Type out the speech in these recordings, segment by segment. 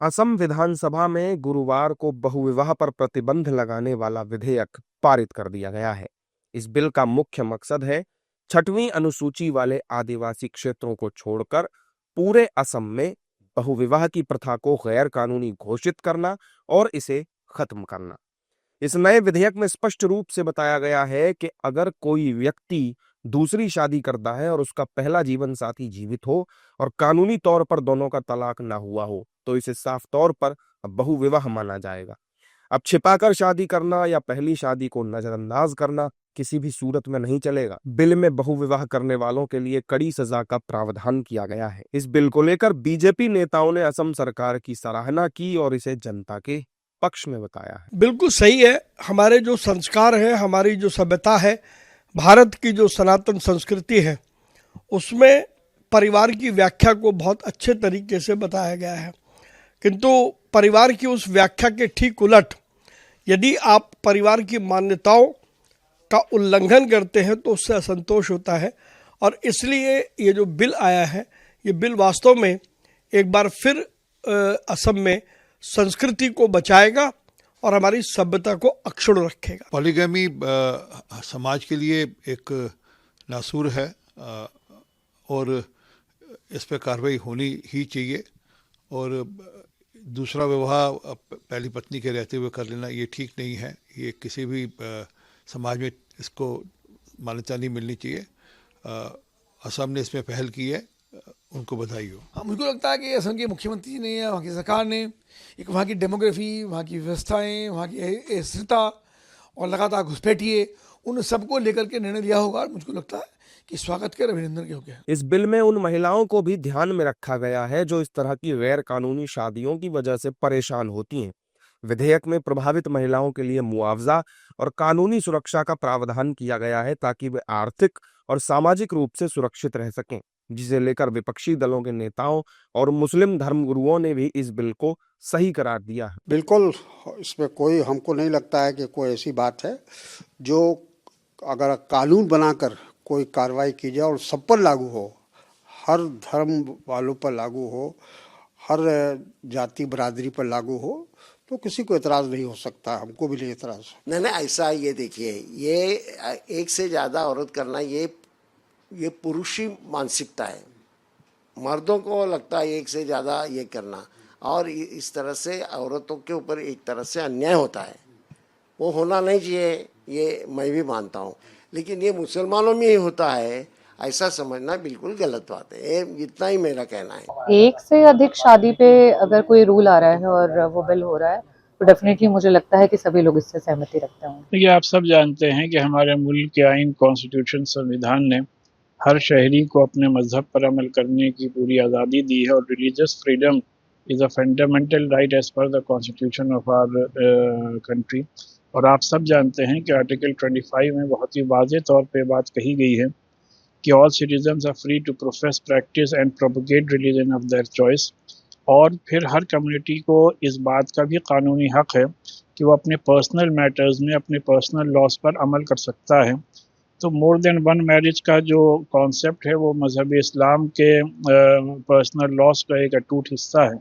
असम विधानसभा में गुरुवार को बहुविवाह पर प्रतिबंध लगाने वाला विधेयक पारित कर दिया गया है। इस बिल का मुख्य मकसद है 6वीं अनुसूची वाले आदिवासी क्षेत्रों को छोड़कर पूरे असम में बहुविवाह की प्रथा को गैर कानूनी घोषित करना और इसे खत्म करना। इस नए विधेयक में स्पष्ट रूप से बताया गया है कि अगर कोई व्यक्ति दूसरी शादी करता है और उसका पहला जीवन साथी जीवित हो और कानूनी तौर पर दोनों का तलाक ना हुआ हो, तो इसे साफ तौर पर बहुविवाह माना जाएगा। अब छिपाकर शादी करना या पहली शादी को नजरअंदाज करना किसी भी सूरत में नहीं चलेगा। बिल में बहुविवाह करने वालों के लिए कड़ी सजा का प्रावधान किया गया है। इस बिल को लेकर बीजेपी नेताओं ने असम सरकार की सराहना की और इसे जनता के पक्ष में बताया है। बिल्कुल सही है। हमारे जो संस्कार है, हमारी जो सभ्यता है, भारत की जो सनातन संस्कृति है, उसमें परिवार की व्याख्या को बहुत अच्छे तरीके से बताया गया है। किंतु परिवार की उस व्याख्या के ठीक उलट यदि आप परिवार की मान्यताओं का उल्लंघन करते हैं तो उससे असंतोष होता है। और इसलिए ये जो बिल आया है, ये बिल वास्तव में एक बार फिर असम में संस्कृति को बचाएगा और हमारी सभ्यता को अक्षुण्ण रखेगा। पॉलीगैमी समाज के लिए एक नासूर है और इस पर कार्रवाई होनी ही चाहिए। और दूसरा विवाह पहली पत्नी के रहते हुए कर लेना ये ठीक नहीं है। ये किसी भी समाज में इसको मान्यता नहीं मिलनी चाहिए। असम ने इसमें पहल की है, उनको बधाई हो। हाँ, मुझको लगता है कि असम के मुख्यमंत्री ने या वहाँ की सरकार ने एक वहाँ की डेमोग्राफी, वहाँ की व्यवस्थाएं, वहाँ की स्थिरता और लगातार घुसपैठिए, उन सबको लेकर के निर्णय लिया होगा। मुझको लगता है कि स्वागत के अभिनंदन के हो गया। इस बिल में उन महिलाओं को भी ध्यान में रखा गया है जो इस तरह की गैर कानूनी शादियों की वजह से परेशान होती हैं। विधेयक में प्रभावित महिलाओं के लिए मुआवजा और कानूनी सुरक्षा का प्रावधान किया गया है ताकि वे आर्थिक और सामाजिक रूप से सुरक्षित रह सकें, जिसे लेकर विपक्षी दलों के नेताओं और मुस्लिम धर्मगुरुओं ने भी इस बिल को सही करार दिया है। बिल्कुल, इसमें कोई हमको नहीं लगता है कि कोई ऐसी बात है जो अगर कानून बनाकर कोई कार्रवाई की जाए और सब पर लागू हो, हर धर्म वालों पर लागू हो, हर जाति बरादरी पर लागू हो, तो किसी को एतराज़ नहीं हो सकता। हमको भी नहीं एतराज़। नहीं, ऐसा ये देखिए, ये एक से ज़्यादा औरत करना ये पुरुषी मानसिकता है। मर्दों को लगता है एक से ज़्यादा ये करना, और इस तरह से औरतों के ऊपर एक तरह से अन्याय होता है। वो होना नहीं चाहिए, ये मैं भी मानता हूँ, लेकिन ये मुसलमानों में ही होता है, ऐसा समझना बिल्कुल गलत बात है। इतना ही मेरा कहना है। एक से अधिक शादी पे अगर कोई रूल आ रहा है और वो बिल हो रहा है तो डेफिनेटली मुझे लगता है कि सभी लोग इससे सहमति रखते होंगे। ये आप सब जानते हैं कि हमारे मुल्क के आइन, कॉन्स्टिट्यूशन, संविधान ने हर शहरी को अपने मजहब पर अमल करने की पूरी आज़ादी दी है और religious freedom is a fundamental right as per the constitution of our country. और आप सब जानते हैं कि आर्टिकल 25 में बहुत ही वाज़ेह तौर पे बात कही गई है कि all citizens are free to profess, practice and propagate religion of their choice. और फिर हर कम्युनिटी को इस बात का भी कानूनी हक है कि वो अपने पर्सनल मैटर्स में अपने पर्सनल लॉज पर अमल कर सकता है। तो मोर देन वन मैरिज का जो कॉन्सेप्ट है वो मज़हब इस्लाम के पर्सनल लॉज का एक अटूट हिस्सा है।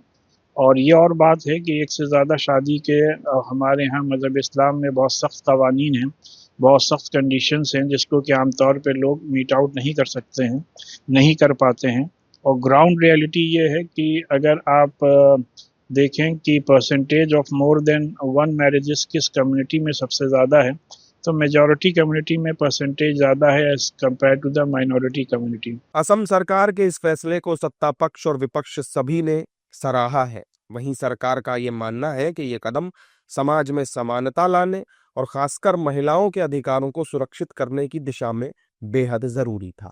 और ये और बात है कि एक से ज़्यादा शादी के हमारे यहाँ मज़हब इस्लाम में बहुत सख्त कवानीन हैं, बहुत सख्त कंडीशंस हैं, जिसको कि आमतौर पे लोग मीट आउट नहीं कर सकते हैं, नहीं कर पाते हैं। और ग्राउंड रियलिटी ये है कि अगर आप देखें कि percentage of more than one marriages किस कम्युनिटी में सबसे ज़्यादा है, तो मेजॉरिटी कम्युनिटी में परसेंटेज ज़्यादा है as compare to the minority community. Assam सरकार के इस फैसले को सत्ता पक्ष और विपक्ष सभी ने सराहा है। वहीं सरकार का ये मानना है कि ये कदम समाज में समानता लाने और खासकर महिलाओं के अधिकारों को सुरक्षित करने की दिशा में बेहद जरूरी था।